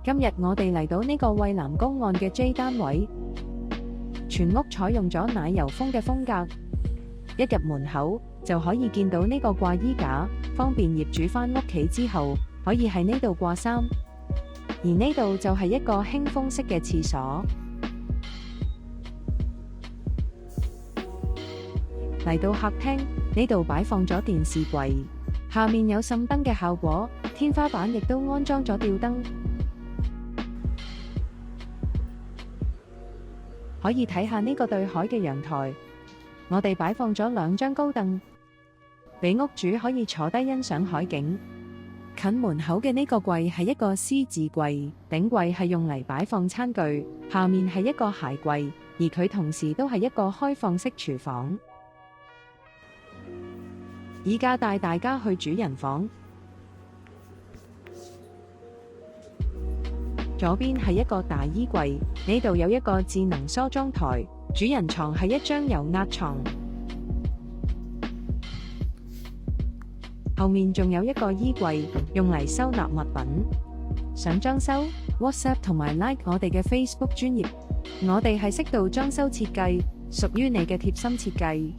今日我哋嚟到呢個蔚藍公岸嘅 J 單位，全屋採用咗奶油風嘅風格。一入門口就可以見到呢個掛衣架，方便業主返屋企之後可以喺呢度掛衫。而呢度就係一個輕風式嘅廁所。嚟到客廳，呢度擺放咗電視櫃，下面有滲燈嘅效果，天花板亦都安裝咗吊燈。可以睇下呢個對海嘅陽台，我哋擺放咗2張高凳，俾屋主可以坐低欣賞海景。近門口嘅呢個櫃係一個 C 字櫃，頂櫃係用嚟擺放餐具，下面係一個鞋櫃，而佢同時都係一個開放式廚房。依家帶大家去主人房，左邊係一個大衣櫃，呢度有一個智能梳妝台，主人床係一張油壓床，後面仲有一個衣櫃，用嚟收納物品。想裝修 ？WhatsApp 同埋 Like 我哋嘅 Facebook 專頁，我哋係適度裝修設計，屬於你嘅貼心設計。